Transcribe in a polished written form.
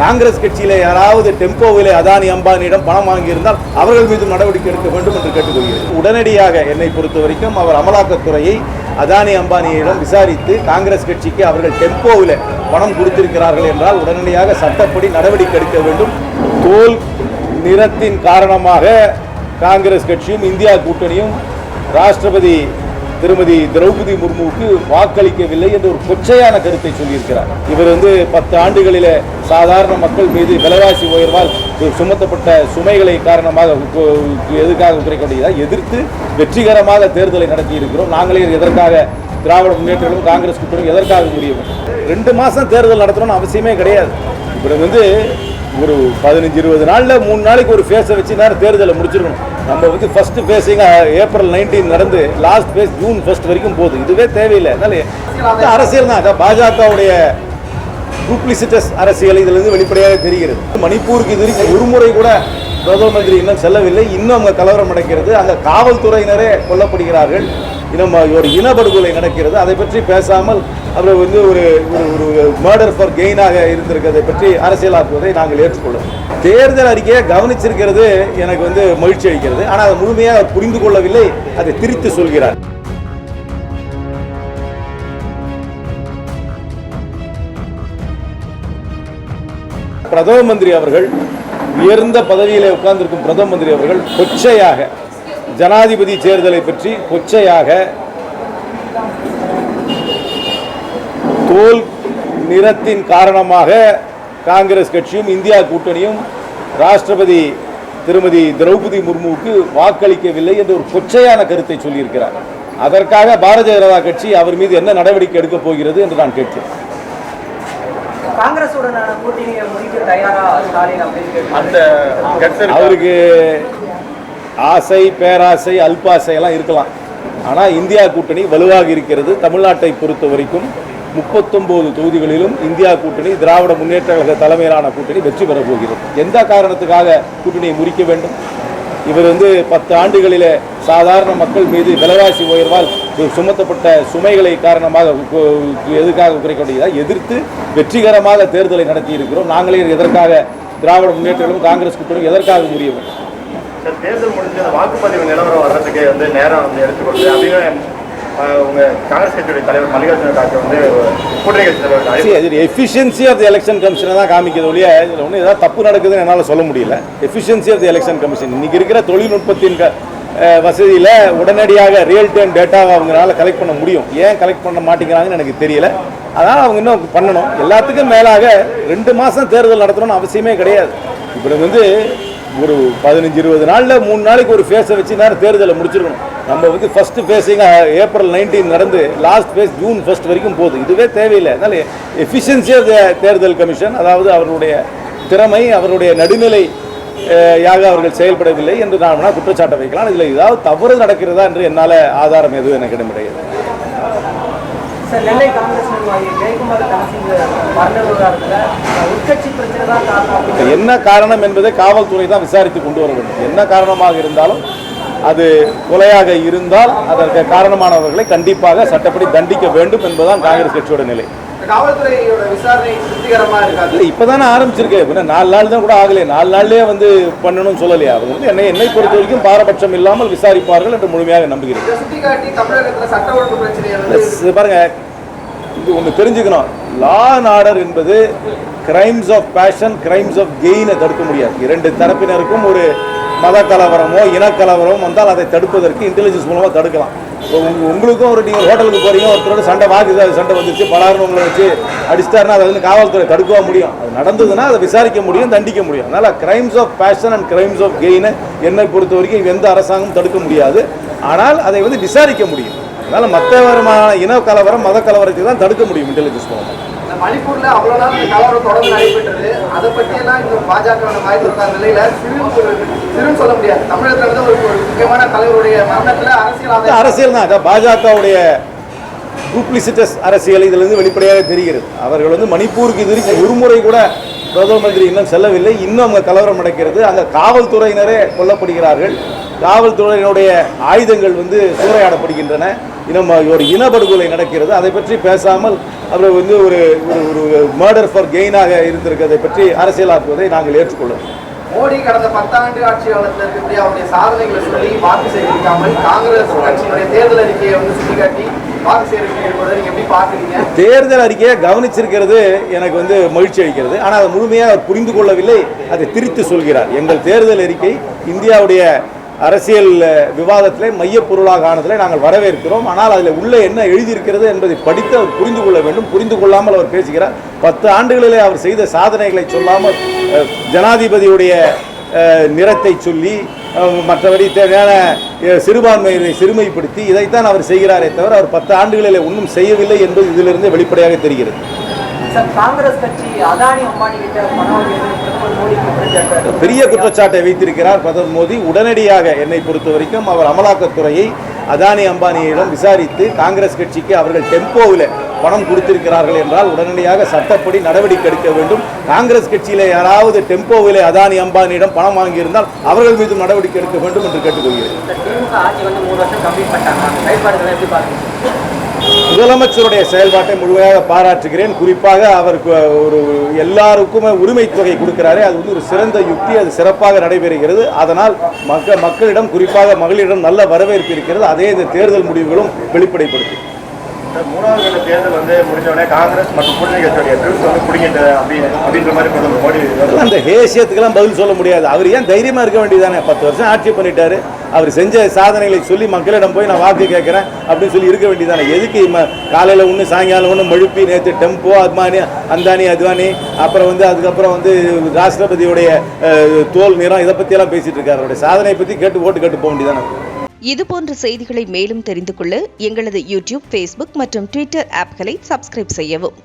காங்கிரஸ் கட்சியிலே யாராவது டெம்போவிலே அதானி அம்பானியிடம் பணம் வாங்கியிருந்தால் அவர்கள் மீது நடவடிக்கை எடுக்க வேண்டும் என்று கேட்டுக்கொள்கிறேன். உடனடியாக என்னை பொறுத்த வரைக்கும் அவர் அமலாக்கத்துறையை அதானி அம்பானியிடம் விசாரித்து காங்கிரஸ் கட்சிக்கு அவர்கள் டெம்போவில் பணம் கொடுத்திருக்கிறார்கள் என்றால் உடனடியாக சட்டப்படி நடவடிக்கை எடுக்க வேண்டும். தோல் நிறத்தின் காரணமாக காங்கிரஸ் கட்சியும் இந்தியா கூட்டணியும் ராஷ்டிரபதி திருமதி திரௌபதி முர்முவுக்கு வாக்களிக்கவில்லை என்று ஒரு கொச்சையான கருத்தை சொல்லியிருக்கிறார். இவர் 10 ஆண்டுகளில் சாதாரண மக்கள் மீது விலைவாசி உயர்வால் சுமத்தப்பட்ட சுமைகளை காரணமாக எதுக்காக குறைக்க எதிர்த்து வெற்றிகரமாக தேர்தலை நடத்தி இருக்கிறோம். நாங்களே எதற்காக திராவிட முன்னேற்றம் காங்கிரஸ் கூட்டணி எதற்காக முடியும்? 2 மாதம் தேர்தல் நடத்தணும்னு அவசியமே கிடையாது. இவர் ஒரு 15-20 நாளில் 3 நாளைக்கு ஒரு ஃபேஸை வச்சு நேரம் தேர்தலை முடிச்சிருக்கணும். நம்ம ஃபர்ஸ்ட் ஃபேஸிங் ஏப்ரல் 19 நடந்து லாஸ்ட் ஃபேஸ் ஜூன் 1 வரைக்கும் போகுது. இதுவே தேவையில்லை. அதனால அரசியல் தான் பாஜகவுடைய டூப்ளிசிட்டஸ் அரசியல் இதிலிருந்து வெளிப்படையாக தெரிகிறது. மணிப்பூருக்கு இது வரைக்கும் ஒரு முறை கூட பிரதம மந்திரி இன்னும் செல்லவில்லை. இன்னும் அங்கே கலவரம் நடக்கிறது. அங்கே காவல்துறையினரே கொல்லப்படுகிறார்கள். இன்னும் ஒரு இனப்படுகொலை நடக்கிறது. அதை பற்றி பேசாமல் அவர் ஒரு மர்டர் ஃபார் கெயினாக இருந்திருக்கிறதை பற்றி அரசியலாக்குவதை நாங்கள் ஏற்றுக்கொள்ளும். தேர்தல் அறிக்கையை கவனிச்சிருக்கிறது எனக்கு மகிழ்ச்சி அளிக்கிறது. ஆனால் அதை முழுமையாக புரிந்து கொள்ளவில்லை. அதை திரித்து சொல்கிறார். பிரதம மந்திரி அவர்கள் உயர்ந்த பதவியில் உட்கார்ந்திருக்கும் பிரதம மந்திரி அவர்கள் கொச்சையாக ஜனாதிபதி தேர்தலை பற்றி கொச்சையாக தோல் நிறத்தின் காரணமாக காங்கிரஸ் கட்சியும் இந்தியா கூட்டணியும் ராஷ்டிரபதி திருமதி திரௌபதி முர்முவுக்கு வாக்களிக்கவில்லை என்று ஒரு கொச்சையான கருத்தை சொல்லியிருக்கிறார். அதற்காக பாரதிய ஜனதா கட்சி அவர் மீது என்ன நடவடிக்கை எடுக்கப் போகிறது என்று நான் கேட்கிறேன். அவருக்கு ஆசை, பேராசை, அல்பாசை எல்லாம் இருக்கலாம். ஆனால் இந்தியா கூட்டணி வலுவாக இருக்கிறது. தமிழ்நாட்டை பொறுத்த வரைக்கும் 39 தொகுதிகளிலும் இந்தியா கூட்டணி திராவிட முன்னேற்ற கழக தலைமையிலான கூட்டணி வெற்றி பெறப் போகிறது. எந்த காரணத்துக்காக கூட்டணியை முறிக்க வேண்டும்? இவர் 10 ஆண்டுகளில் சாதாரண மக்கள் மீது விலைவாசி உயர்வால் சுமத்தப்பட்ட சுமைகளை காரணமாக எதுக்காக குறைக்க எதிர்த்து வெற்றிகரமாக தேர்தலை நடத்தி இருக்கிறோம். நாங்களே எதற்காக திராவிட முன்னேற்றம் காங்கிரஸ் கூட்டணி எதற்காக முடிய வேண்டும்? தேர்தல் முடிஞ்சு வாக்குப்பதிவு நிலவரம் வர்றதுக்கு நேரம் எடுத்துக்கொண்டு அப்படின்னு காங்கிரஸ் கட்சியுடைய தலைவர் மல்லிகார்ஜுன கார்கே கூட்டணி கட்சி தலைவர் எஃபிஷியன்சி ஆஃப் தி எலெக்ஷன் கமிஷனை தான் காமிக்கிறது ஒழிய இதில் ஒன்றும் ஏதாவது தப்பு நடக்குதுன்னு என்னால் சொல்ல முடியல. Efficiency of the election commission இன்னைக்கு இருக்கிற தொழில்நுட்பத்தின் வசதியில் உடனடியாக ரியல் டைம் டேட்டாவை அவங்களால கலெக்ட் பண்ண முடியும். ஏன் கலெக்ட் பண்ண மாட்டேங்கிறாங்கன்னு எனக்கு தெரியல. அதனால் அவங்க இன்னும் பண்ணணும். எல்லாத்துக்கும் மேலாக 2 மாதம் தேர்தல் நடத்தணும்னு அவசியமே கிடையாது. இப்போ ஒரு 15-20 நாளில் 3 நாளைக்கு ஒரு ஃபேஸை வச்சு நேரம் தேர்தலை முடிச்சிருக்கணும். நம்ம ஃபர்ஸ்ட் ஃபேஸிங் ஏப்ரல் 19 நடந்து லாஸ்ட் ஃபேஸ் ஜூன் 1 வரைக்கும் போகுது. இதுவே தேவையில்லை. அதனால எஃபிஷியன்சி ஆஃப் தேர்தல் கமிஷன், அதாவது அவருடைய திறமை, அவருடைய நடுநிலை அவர்கள் செயல்படவில்லை என்று நான் குற்றச்சாட்டை வைக்கலாம். இதில் ஏதாவது தவறு நடக்கிறதா என்று என்னால் ஆதாரம் எதுவும் எனக்கு கிடையாது. என்ன காரணம் என்பதை காவல்துறை தான் விசாரித்து கொண்டு வர வேண்டும். என்ன காரணமாக இருந்தாலும் அது கொலையாக இருந்தால் அதற்கு காரணமானவர்களை கண்டிப்பாக சட்டப்படி தண்டிக்க வேண்டும் என்பதுதான் காங்கிரஸ் கட்சியோட நிலை. காவல்துறையோட விசாரணை திருப்திகரமா இருக்காது. இப்பதான் ஆரம்பிச்சிருக்கேன். 4 நாள் தான் கூட ஆகலையே. 4 நாள்லயே பண்ணணும்னு சொல்லலையா? அவங்க என்னை பொறுத்த வரைக்கும் பாரபட்சம் இல்லாமல் விசாரிப்பார்கள் என்று முழுமையாக நம்புகிறேன். பாருங்க, இது ஒன்று தெரிஞ்சுக்கணும். லா அண்ட் ஆர்டர் என்பது crimes of passion, crimes of கெயினை தடுக்க முடியாது. 2 தரப்பினருக்கும் ஒரு மத கலவரமோ இனக்கலவரமோ வந்தால் அதை தடுப்பதற்கு இன்டெலிஜென்ஸ் மூலமாக தடுக்கலாம். உங்களுக்கும் நீங்கள் ஹோட்டலுக்கு போகிறீங்க, ஒருத்தரோட சண்டை சண்டை வந்துச்சு, பலாருன்னு உங்களை வச்சு அடிச்சிட்டாருன்னா அதை காவல்துறை தடுக்க முடியும். அது நடந்ததுன்னா அதை விசாரிக்க முடியும், தண்டிக்க முடியும். அதனால் crimes of passion and crimes of கெயினை என்னை பொறுத்த வரைக்கும் எந்த அரசாங்கம் தடுக்க முடியாது. ஆனால் அதை விசாரிக்க முடியும். அதனால் மற்ற விதமான இன கலவரம், மத கலவரத்தை தான் தடுக்க முடியும் இன்டெலிஜென்ஸ் மூலமாக. மணிப்பூர்ல அவ்வளவு நாள் கலவரம் தொடர்ந்து நடைபெற்றது. அதை பற்றியெல்லாம் இந்த பாஜக வாய்ப்பு நிலையில சிறுன்னு சொல்ல முடியாது. தமிழகத்துல ஒரு முக்கியமான தலைவருடைய மரணத்துல அரசியல் தான் பாஜகவுடைய டூப்ளிசிட்டஸ் அரசியல் இதிலிருந்து வெளிப்படையாக தெரிகிறது. அவர்கள் மணிப்பூருக்கு இது வரைக்கும் ஒரு முறை கூட பிரதம மந்திரி இன்னும் செல்லவில்லை. இன்னும் அங்கே கலவரம் நடக்கிறது. அங்கே காவல்துறையினரே கொல்லப்படுகிறார்கள். காவல்துறையினுடைய ஆயுதங்கள் சூறையாடப்படுகின்றன. ஒரு இனப்படுகொலை நடக்கிறது. அதை பற்றி பேசாமல் அவர் வந்து ஒரு மர்டர் ஃபார் கெயினாக இருந்திருக்கிறதை பற்றி அரசியலாக்குவதை நாங்கள் ஏற்றுக்கொள்ளும். மோடி கடந்த 10 ஆண்டு ஆட்சி காலத்தில் இருக்கக்கூடிய அவருடைய சாதனைகளை சொல்லி வாக்கு சேகரிக்காமல் காங்கிரஸ் கட்சியினுடைய தேர்தல் அறிக்கையை வந்து சுட்டிக்காட்டி வாக்கு சேகரிப்பதை நீங்க எப்படி பாக்குறீங்க? தேர்தல் அறிக்கையை கவனிச்சிருக்கிறது எனக்கு வந்து மகிழ்ச்சி அளிக்கிறது. ஆனால் அதை முழுமையாக அவர் புரிந்து கொள்ளவில்லை, அதை திரித்து சொல்கிறார். எங்கள் தேர்தல் அறிக்கை இந்தியாவுடைய அரசியல் விவாதத்திலே மையப்பொருளாக ஆனதில் நாங்கள் வரவேற்கிறோம். ஆனால் அதில் உள்ளே என்ன எழுதியிருக்கிறது என்பதை படித்து அவர் புரிந்து கொள்ள வேண்டும். புரிந்து கொள்ளாமல் அவர் பேசுகிறார். 10 ஆண்டுகளிலே அவர் செய்த சாதனைகளை சொல்லாமல் ஜனாதிபதியுடைய நிறத்தை சொல்லி மற்றபடி தேவையான சிறுபான்மையினரை சிறுமைப்படுத்தி இதைத்தான் அவர் செய்கிறாரே தவிர அவர் 10 ஆண்டுகளிலே ஒன்றும் செய்யவில்லை என்பது இதிலிருந்து வெளிப்படையாக தெரிகிறது. காங்கிரஸ் கட்சி அதானி அம்பானி கிட்ட பணம் பெரிய குற்றச்சாட்டை வைத்திருக்கிறார் பிரதமர் மோடி. உடனடியாக என்னை பொறுத்த வரைக்கும் அவர் அமலாக்கத்துறையை அதானி அம்பானியிடம் விசாரித்து காங்கிரஸ் கட்சிக்கு அவர்கள் டெம்போவில் பணம் கொடுத்திருக்கிறார்கள் என்றால் உடனடியாக சட்டப்படி நடவடிக்கை எடுக்க வேண்டும். காங்கிரஸ் கட்சியிலே யாராவது டெம்போவிலே அதானி அம்பானியிடம் பணம் வாங்கியிருந்தால் அவர்கள் மீது நடவடிக்கை எடுக்க வேண்டும் என்று கேட்டுக்கொள்கிறேன். முதலமைச்சருடைய செயல்பாட்டை முழுமையாக பாராட்டுகிறேன். குறிப்பாக அவருக்கு எல்லாருக்குமே உரிமை தொகை கொடுக்கிறாரே, அது வந்து ஒரு சிறந்த யுக்தி. அது சிறப்பாக நடைபெறுகிறது. அதனால் மக்களிடம் குறிப்பாக மகளிரிடம் நல்ல வரவேற்பு இருக்கிறது. அதே இந்த தேர்தல் முடிவுகளும் வெளிப்படைப்படுத்தும். 3வது கட்ட தேர்தல் வந்து முடிஞ்சவொடனே காங்கிரஸ் மற்றும் கூட்டணி கட்சியுடைய ட்ரிப்ஸ் வந்து பிடிங்கிட்டு அப்படின்ற மாதிரி பிரதமர் மோடி அந்த ஹேசியத்துக்கெல்லாம் பதில் சொல்ல முடியாது. அவர் ஏன் தைரியமாக இருக்க வேண்டியதானே? 10 வருஷம் ஆட்சி பண்ணிட்டாரு. அவர் செஞ்ச சாதனைகளை சொல்லி மக்களிடம் போய் நான் வாக்கு கேட்குறேன் அப்படின்னு சொல்லி இருக்க வேண்டியதானே? எதுக்கு காலையில் ஒன்று சாயங்காலம் ஒன்று மழுப்பி நேற்று டெம்போ அந்தானி அத்வானி அப்புறம் வந்து அதுக்கப்புறம் வந்து ராஷ்டிரபதியுடைய தோல் நிறம் இதை பற்றியெல்லாம் பேசிட்டு இருக்காரு. அவருடைய சாதனையை பற்றி கேட்டு ஓட்டு கேட்டு போக வேண்டியதானே? இதுபோன்ற செய்திகளை மேலும் தெரிந்து கொள்ள எங்களது யூடியூப், ஃபேஸ்புக் மற்றும் ட்விட்டர் ஆப்களை சப்ஸ்கிரைப் செய்யவும்.